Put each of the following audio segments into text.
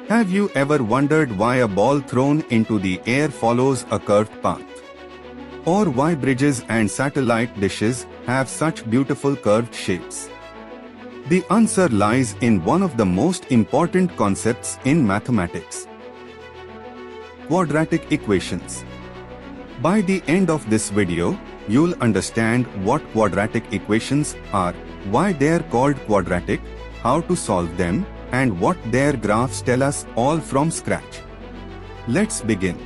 Have you ever wondered why a ball thrown into the air follows a curved path? Or why bridges and satellite dishes have such beautiful curved shapes? The answer lies in one of the most important concepts in mathematics: quadratic equations. By the end of this video, you'll understand what quadratic equations are, why they're called quadratic, how to solve them, and what their graphs tell us, all from scratch. Let's begin.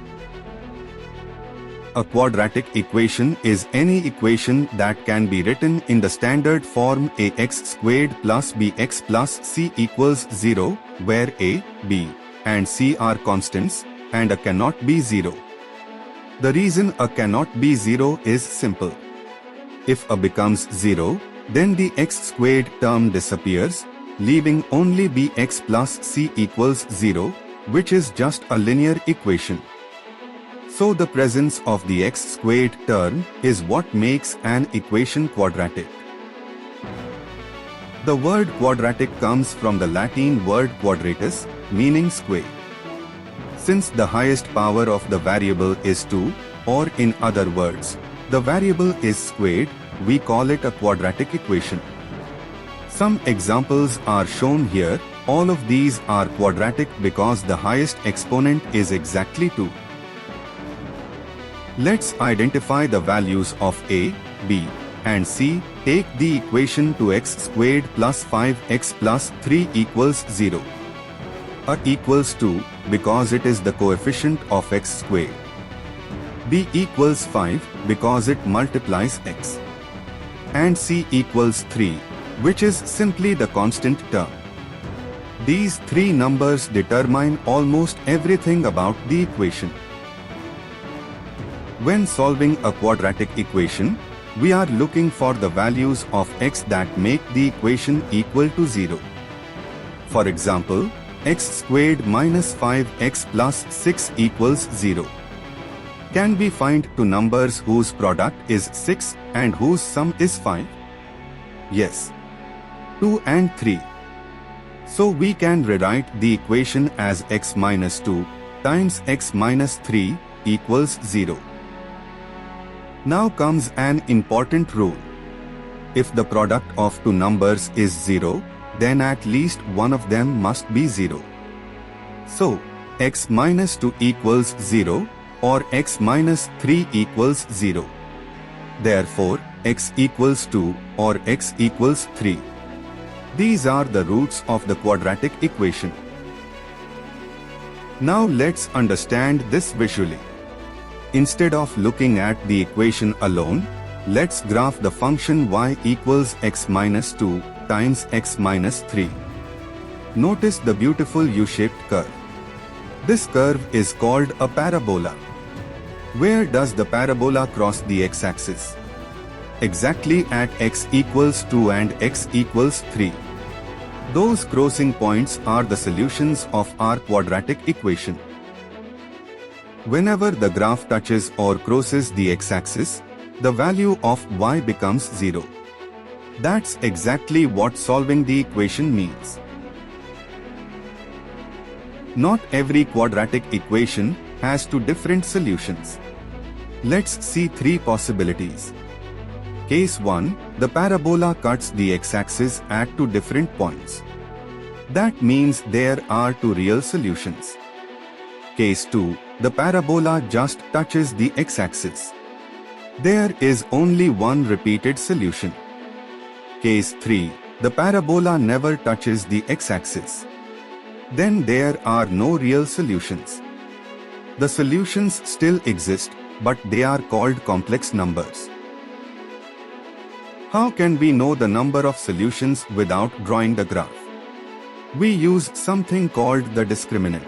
A quadratic equation is any equation that can be written in the standard form ax squared plus bx plus c equals 0, where a, b, and c are constants, and a cannot be 0. The reason a cannot be 0 is simple. If a becomes 0, then the x squared term disappears, leaving only bx plus c equals 0, which is just a linear equation. So the presence of the x squared term is what makes an equation quadratic. The word quadratic comes from the Latin word quadratus, meaning square. Since the highest power of the variable is 2, or in other words, the variable is squared, we call it a quadratic equation. Some examples are shown here. All of these are quadratic because the highest exponent is exactly 2. Let's identify the values of a, b, and c. Take the equation to x squared plus 5x plus 3 equals 0. A equals 2 because it is the coefficient of x squared. B equals 5 because it multiplies x. And c equals 3, which is simply the constant term. These three numbers determine almost everything about the equation. When solving a quadratic equation, we are looking for the values of x that make the equation equal to 0. For example, x squared minus 5x plus 6 equals 0. Can we find two numbers whose product is 6 and whose sum is 5? Yes. 2 and 3. So we can rewrite the equation as x minus 2 times x minus 3 equals 0. Now comes an important rule. If the product of two numbers is 0, then at least one of them must be 0. So, x minus 2 equals 0, or x minus 3 equals 0. Therefore, x equals 2 or x equals 3. These are the roots of the quadratic equation. Now let's understand this visually. Instead of looking at the equation alone, let's graph the function y equals x minus 2 times x minus 3. Notice the beautiful U-shaped curve. This curve is called a parabola. Where does the parabola cross the x-axis? Exactly at x equals 2 and x equals 3. Those crossing points are the solutions of our quadratic equation. Whenever the graph touches or crosses the x-axis, the value of y becomes 0. That's exactly what solving the equation means. Not every quadratic equation has two different solutions. Let's see three possibilities. Case 1, the parabola cuts the x-axis at two different points. That means there are two real solutions. Case 2, the parabola just touches the x-axis. There is only one repeated solution. Case 3, the parabola never touches the x-axis. Then there are no real solutions. The solutions still exist, but they are called complex numbers. How can we know the number of solutions without drawing the graph? We use something called the discriminant.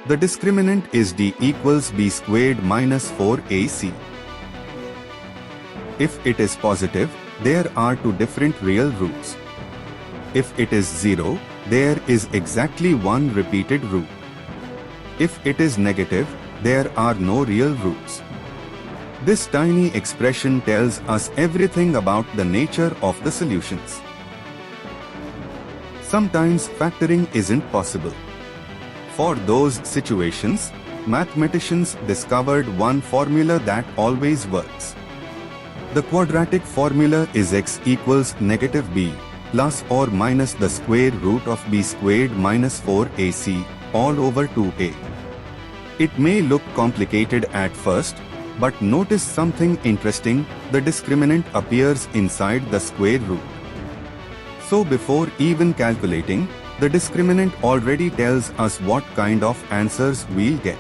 The discriminant is d equals b squared minus 4ac. If it is positive, there are two different real roots. If it is 0, there is exactly one repeated root. If it is negative, there are no real roots. This tiny expression tells us everything about the nature of the solutions. Sometimes factoring isn't possible. For those situations, mathematicians discovered one formula that always works. The quadratic formula is x equals negative b plus or minus the square root of b squared minus 4ac all over 2a. It may look complicated at first, but notice something interesting: the discriminant appears inside the square root. So before even calculating, the discriminant already tells us what kind of answers we'll get.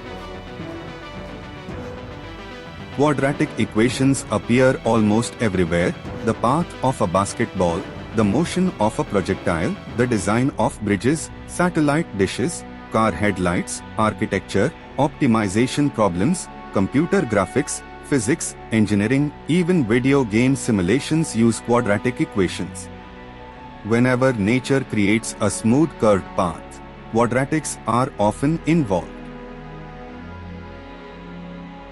Quadratic equations appear almost everywhere: the path of a basketball, the motion of a projectile, the design of bridges, satellite dishes, car headlights, architecture, optimization problems, computer graphics, physics, engineering, even video game simulations use quadratic equations. Whenever nature creates a smooth curved path, quadratics are often involved.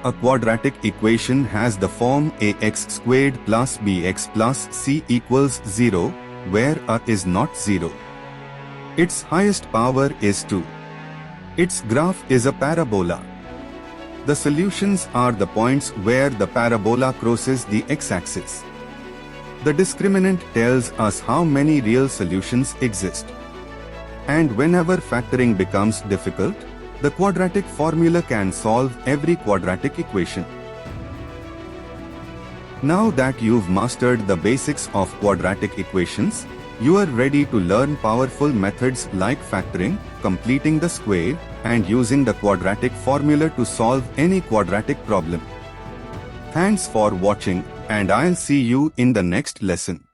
A quadratic equation has the form ax squared plus bx plus c equals 0, where a is not 0. Its highest power is 2. Its graph is a parabola. The solutions are the points where the parabola crosses the x-axis. The discriminant tells us how many real solutions exist. And whenever factoring becomes difficult, the quadratic formula can solve every quadratic equation. Now that you've mastered the basics of quadratic equations, you are ready to learn powerful methods like factoring, completing the square, and using the quadratic formula to solve any quadratic problem. Thanks for watching, and I'll see you in the next lesson.